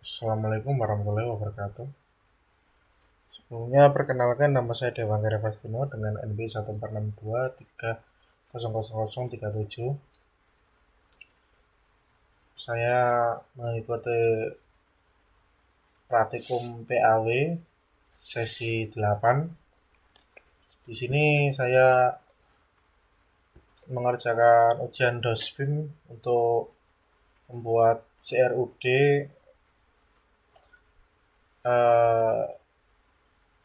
Assalamualaikum warahmatullahi wabarakatuh. Sebelumnya perkenalkan, nama saya Dewangga Fastino dengan NB 1462300037. Saya mengikuti praktikum PAW sesi 8. Di sini saya mengerjakan ujian DOSBIM untuk membuat CRUD,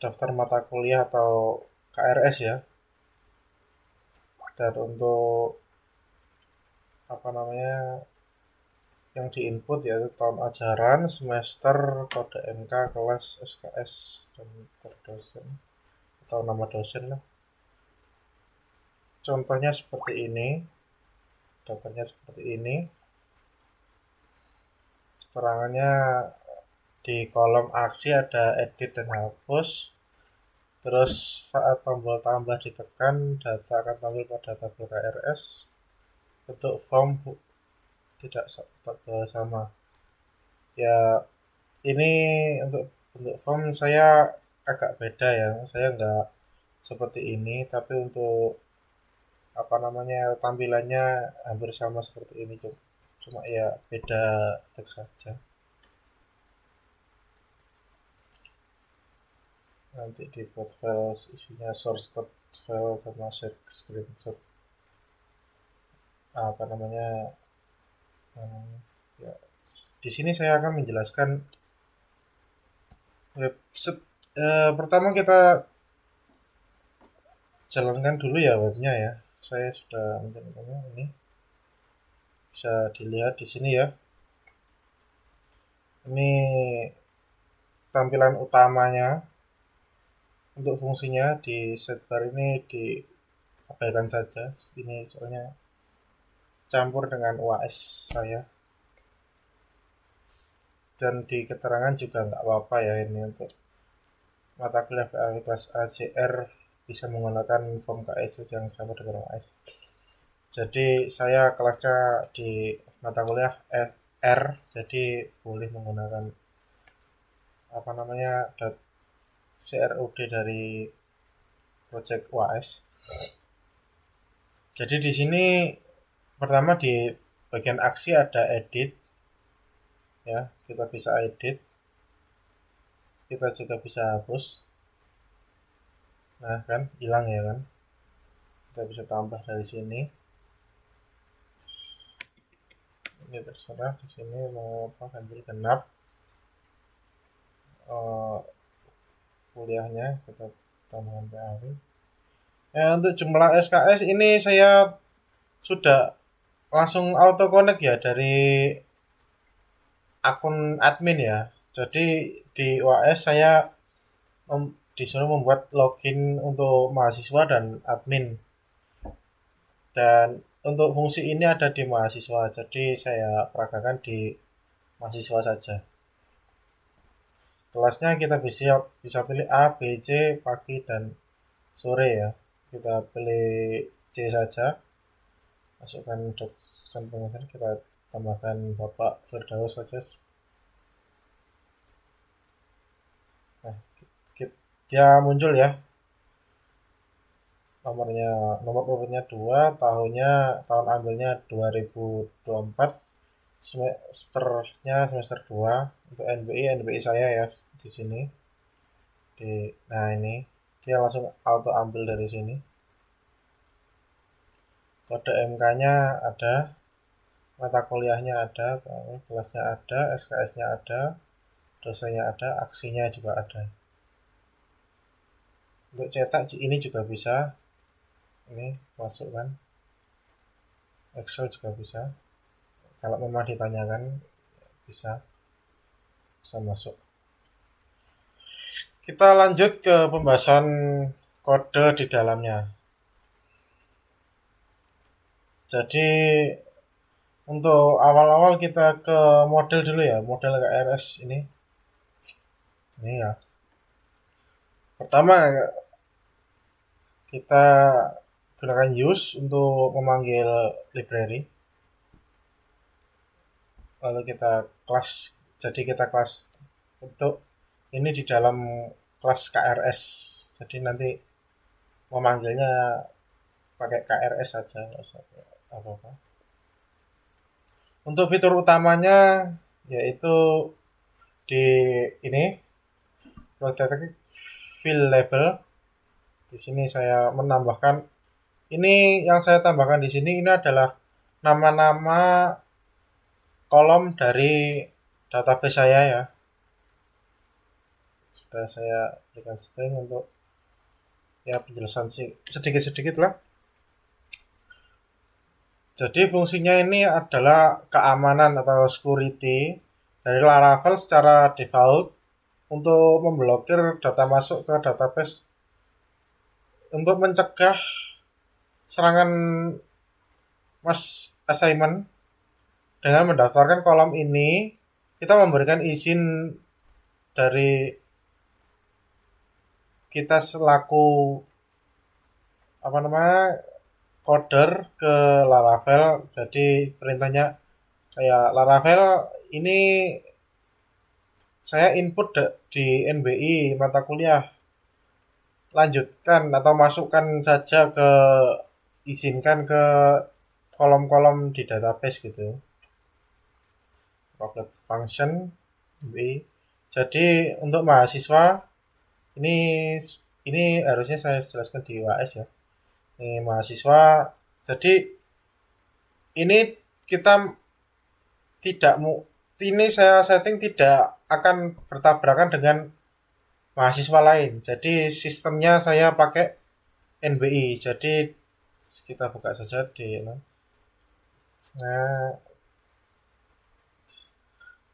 daftar mata kuliah atau KRS ya. Dan untuk yang diinput yaitu tahun ajaran, semester, kode MK, kelas, SKS, dan terdosen atau nama dosen lah. Contohnya seperti ini, daftarnya seperti ini. Keterangannya di kolom aksi ada edit dan hapus. Terus saat tombol tambah ditekan, data akan tampil pada tabel KRS. Bentuk form tidak sama. Ya, ini untuk bentuk form saya agak beda ya. Saya nggak seperti ini, tapi untuk tampilannya hampir sama seperti ini, cuma ya beda teks saja. Nanti dibuat file isinya source code file sama share screenshot apa namanya ya. Di sini saya akan menjelaskan pertama kita jalankan dulu ya webnya ya. Saya sudah menjalankannya, ini bisa dilihat di sini ya. Ini tampilan utamanya. Untuk fungsinya di sidebar ini diabaikan saja. Ini soalnya campur dengan UAS saya. Dan di keterangan juga nggak apa-apa ya, ini untuk mata kuliah PAW kelas ACR bisa menggunakan form KSS yang sama dengan UAS. Jadi saya kelasnya di mata kuliah R, jadi boleh menggunakan CRUD dari project UAS. Jadi di sini pertama di bagian aksi ada edit ya, kita bisa edit, kita juga bisa hapus. Nah kan hilang ya kan, kita bisa tambah dari sini. Ini terserah di sini mau apa, ganjil genap kuliahnya kita tambahkan PAW. Untuk jumlah SKS ini saya sudah langsung auto connect ya dari akun admin ya. Jadi di UAS saya disuruh membuat login untuk mahasiswa dan admin. Dan untuk fungsi ini ada di mahasiswa, jadi saya peragakan di mahasiswa saja. Kelasnya kita bisa pilih A, B, C, pagi dan sore ya. Kita pilih C saja. Masukkan dosen pengajar, kita tambahkan Bapak Firdaus saja. Nah, dia muncul ya. Nomor urutnya 2, tahun ambilnya 2024, semesternya semester 2. Untuk NBI saya ya di sini. Nah ini dia langsung auto ambil dari sini. Kode MK-nya ada, mata kuliahnya ada, kelasnya ada, SKS-nya ada, dosennya ada, aksinya juga ada. Untuk cetak ini juga bisa. Ini masukkan. Excel juga bisa. Kalau memang ditanyakan bisa masuk. Kita lanjut ke pembahasan kode di dalamnya. Jadi untuk awal-awal kita ke model dulu ya, model KRS ini. Ini ya. Pertama kita gunakan use untuk memanggil library. lalu kita kelas, jadi kita kelas untuk ini di dalam kelas KRS, jadi nanti memanggilnya pakai KRS saja, nggak usah apa-apa. Untuk fitur utamanya yaitu di ini protected field label. Di sini saya menambahkan, ini yang saya tambahkan di sini ini adalah nama-nama kolom dari database saya ya. Sudah saya berikan string untuk ya penjelasan sih sedikit-sedikit lah. Jadi fungsinya ini adalah keamanan atau security dari Laravel secara default untuk memblokir data masuk ke database untuk mencegah serangan mass assignment. Dengan mendaftarkan kolom ini, kita memberikan izin dari kita selaku apa namanya coder ke Laravel. Jadi perintahnya kayak Laravel ini saya input di NBI mata kuliah, lanjutkan atau masukkan saja ke, izinkan ke kolom-kolom di database gitu. Public function NBI. Jadi untuk mahasiswa ini ini harusnya saya jelaskan di UAS ya. Ini mahasiswa, jadi ini kita tidak ini saya setting tidak akan bertabrakan dengan mahasiswa lain. Jadi sistemnya saya pakai NBI. Jadi kita buka saja di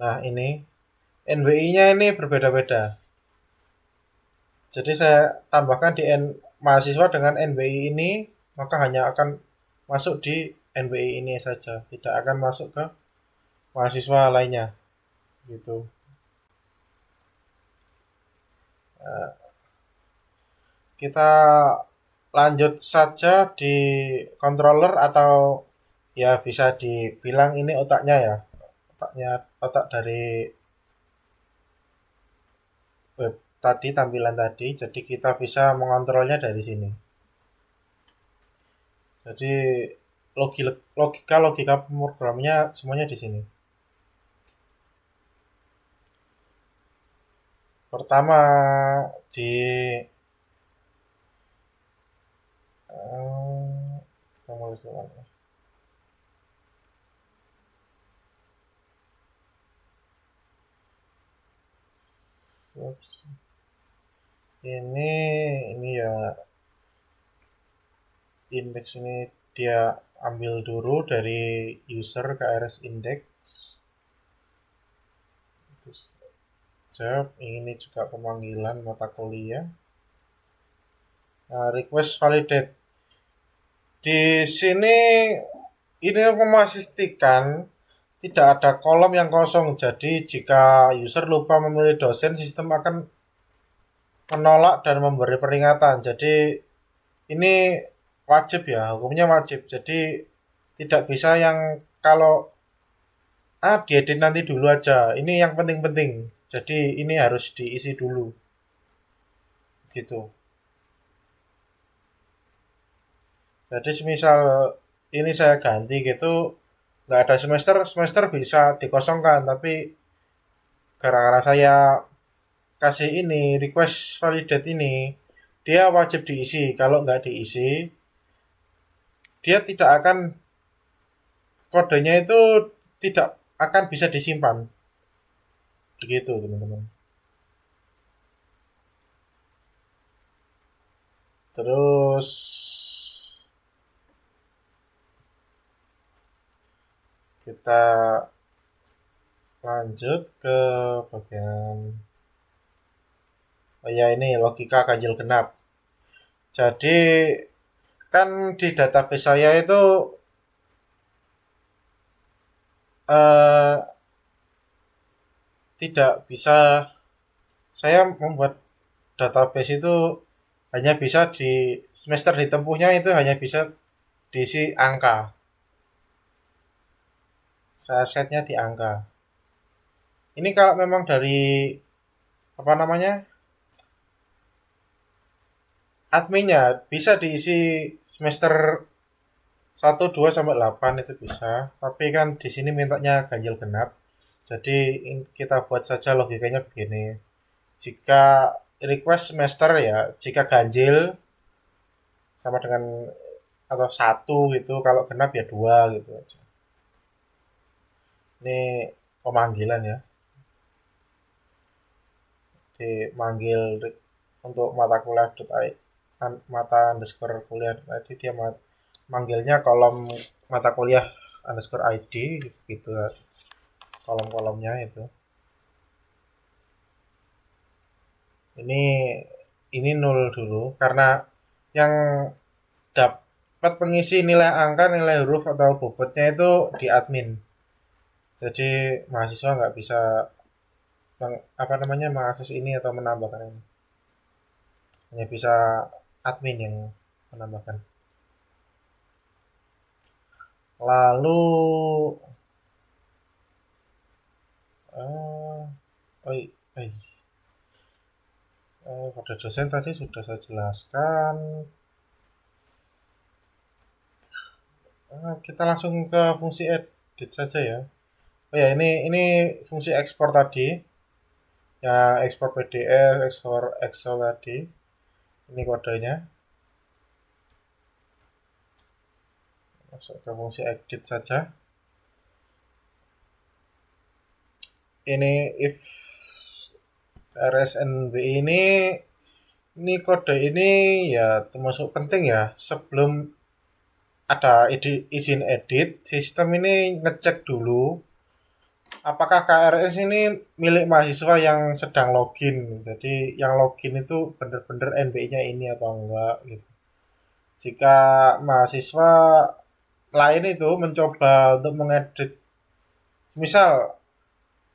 nah ini NBI-nya ini berbeda-beda. Jadi saya tambahkan di mahasiswa dengan NBI ini, maka hanya akan masuk di NBI ini saja, tidak akan masuk ke mahasiswa lainnya gitu. Kita lanjut saja di controller, atau ya bisa dibilang ini otaknya ya, otak dari web tadi, tampilan tadi. Jadi kita bisa mengontrolnya dari sini. Jadi logika pemrogramannya semuanya di sini. Pertama di kita mulai dari mana? Ini ya indeks ini dia ambil dulu dari user KRS index. Terus ini juga pemanggilan mata kuliah. Nah, request validate. Di sini ini memastikan tidak ada kolom yang kosong. Jadi jika user lupa memilih dosen, sistem akan menolak dan memberi peringatan. Jadi ini wajib ya, hukumnya wajib. Jadi tidak bisa yang kalau diedit nanti dulu aja. Ini yang penting-penting. Jadi ini harus diisi dulu. Gitu. Jadi semisal ini saya ganti gitu, nggak ada semester bisa dikosongkan, tapi gara-gara saya kasih ini request validate ini, dia wajib diisi. Kalau nggak diisi, dia tidak akan, kodenya itu tidak akan bisa disimpan. Begitu teman-teman. Terus kita lanjut ke bagian ini logika ganjil genap. Jadi kan di database saya itu tidak bisa saya membuat database itu hanya bisa di semester ditempuhnya itu hanya bisa diisi angka. saya setnya di angka. Ini kalau memang dari apa namanya adminnya bisa diisi semester 1, 2 sampai 8 itu bisa. Tapi kan di sini mintanya ganjil genap. Jadi kita buat saja logikanya begini. Jika request semester ya, jika ganjil sama dengan atau 1 gitu, kalau genap ya 2 gitu aja. Ini pemanggilan ya. Dimanggil untuk mata kuliah mata underscore kuliah tadi dia manggilnya kolom mata kuliah underscore ID gitu, kolom-kolomnya itu. ini ini nol dulu karena yang dapat pengisi nilai angka, nilai huruf atau bobotnya itu di admin. Jadi mahasiswa nggak bisa apa namanya mengakses ini atau menambahkan ini. Hanya bisa admin yang menambahkan. Lalu eh oh, pada dosen tadi sudah saya jelaskan. Kita langsung ke fungsi edit saja ya. Oh ya, ini fungsi ekspor tadi. Ya, ekspor PDF, ekspor Excel tadi. Ini kodenya. Masuk ke fungsi edit saja. Ini if RSNB ini kode ini ya termasuk penting ya. Sebelum ada izin edit, sistem ini ngecek dulu apakah KRS ini milik mahasiswa yang sedang login. Jadi yang login itu benar-benar NBI-nya ini apa enggak gitu. Jika mahasiswa lain itu mencoba untuk mengedit, misal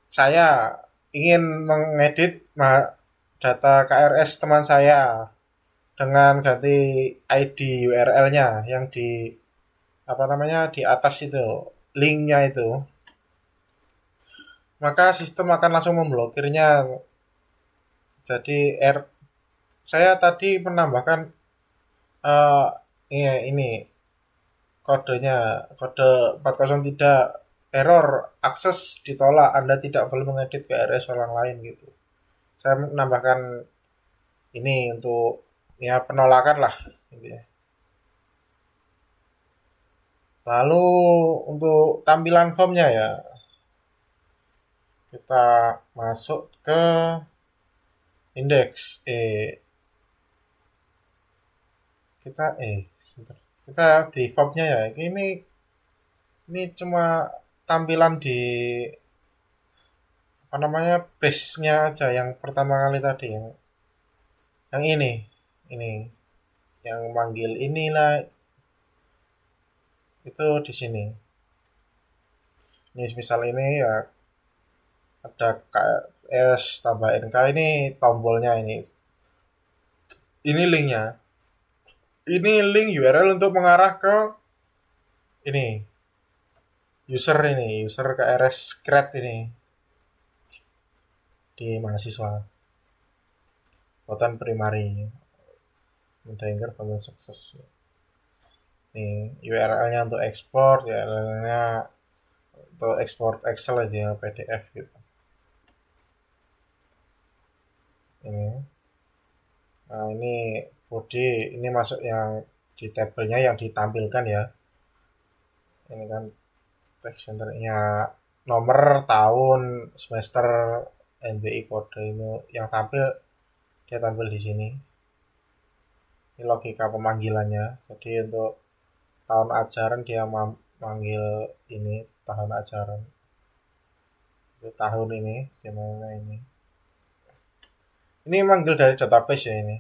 saya ingin mengedit data KRS teman saya dengan ganti ID URL-nya yang di apa namanya di atas itu, linknya itu, maka sistem akan langsung memblokirnya. Jadi saya tadi menambahkan uh, ini kodenya, kode 403, error akses ditolak, Anda tidak boleh mengedit KRS orang lain gitu. Saya menambahkan ini untuk ya penolakan lah gitu ya. Lalu untuk tampilan formnya ya, kita masuk ke indeks sebentar. Kita di formnya ya, ini cuma tampilan di apa namanya base-nya aja yang pertama kali tadi, yang ini yang manggil inilah itu di sini. Ini misal ini ya ada KS tambah NK, ini tombolnya ini linknya, ini link URL untuk mengarah ke ini user KRS create ini di mahasiswa konten primary mendengar konten sukses. Nih URL-nya untuk ekspor, URL-nya untuk ekspor Excel aja, PDF gitu. Nah, ini body, ini masuk yang di tabelnya yang ditampilkan ya. Ini kan text centernya, nomor, tahun, semester, NBI, kode ini yang tampil, dia tampil di sini. Ini logika pemanggilannya. Jadi untuk tahun ajaran dia manggil ini tahun ajaran. Untuk tahun ini gimana ini? Ini manggil dari database ya ini.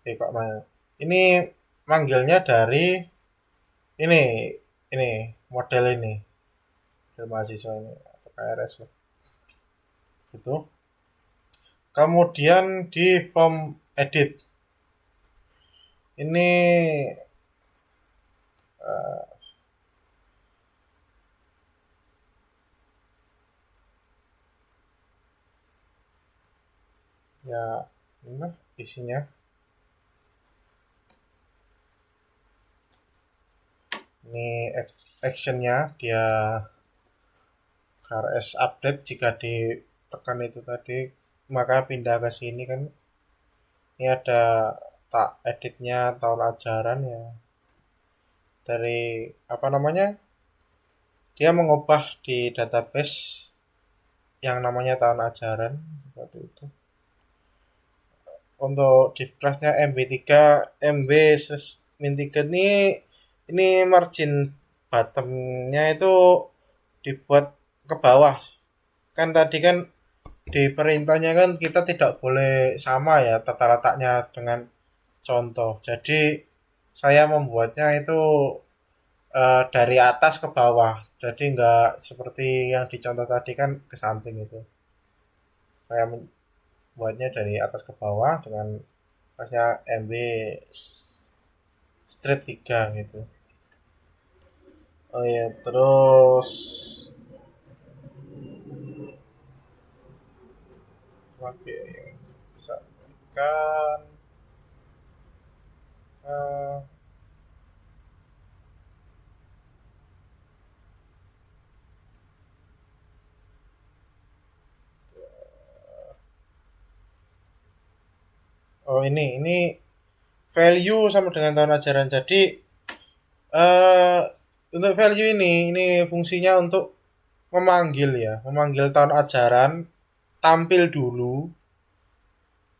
Kok ini manggilnya dari ini model ini, model mahasiswa ini atau KRS ya. Gitu. Kemudian di form edit ini Ya, ini isinya. Ini actionnya, dia KRS update jika ditekan itu tadi maka pindah ke sini kan. Ini ada tak editnya tahun ajaran ya, dari apa namanya, dia mengubah di database yang namanya tahun ajaran seperti itu. Untuk div classnya MB3 MB min 3 ini margin bottomnya itu dibuat ke bawah. Kan tadi kan di perintahnya kan kita tidak boleh sama ya tata letaknya dengan contoh. Jadi saya membuatnya itu dari atas ke bawah. Jadi nggak seperti yang dicontoh tadi kan ke samping itu. Saya membuatnya dari atas ke bawah dengan pasnya MB strip 3 gitu. Oh iya, terus lagi yang bisa kan uh, oh ini value sama dengan tahun ajaran. Jadi uh, untuk value ini fungsinya untuk memanggil ya, memanggil tahun ajaran tampil dulu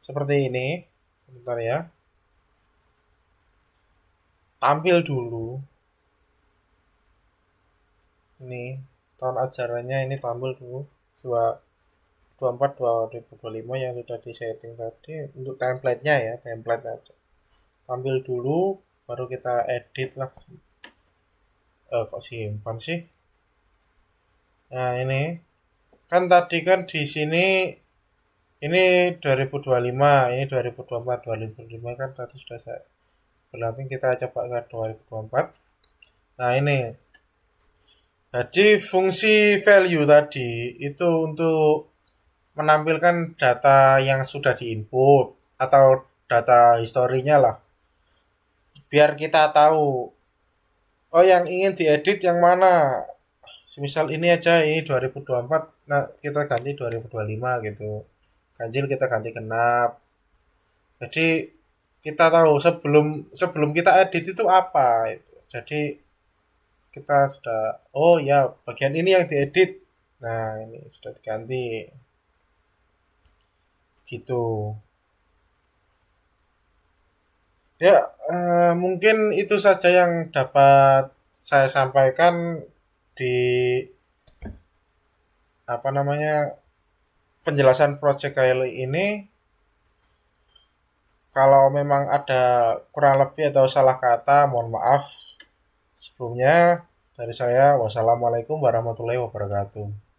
seperti ini. Sebentar ya, tampil dulu. Ini tahun ajarannya ini tampil dulu 24 2025 yang sudah disetting tadi untuk template-nya ya, template aja. Tampil dulu baru kita edit lah. Kok simpan sih? Nah, ini kan tadi kan di sini ini 2025, ini 2024, 2025 kan tadi sudah saya berarti kita coba ke 2024. Nah, ini. Jadi fungsi value tadi itu untuk menampilkan data yang sudah diinput atau data historinya lah. Biar kita tahu, oh yang ingin diedit yang mana. Misal ini aja, ini 2024, nah kita ganti 2025 gitu. Ganjil kita ganti genap. Jadi kita tahu sebelum sebelum kita edit itu apa itu. Jadi kita sudah, oh ya bagian ini yang diedit. Nah, ini sudah diganti gitu. Ya, mungkin itu saja yang dapat saya sampaikan di apa namanya penjelasan project KLI ini. Kalau memang ada kurang lebih atau salah kata, mohon maaf sebelumnya dari saya. Wassalamualaikum warahmatullahi wabarakatuh.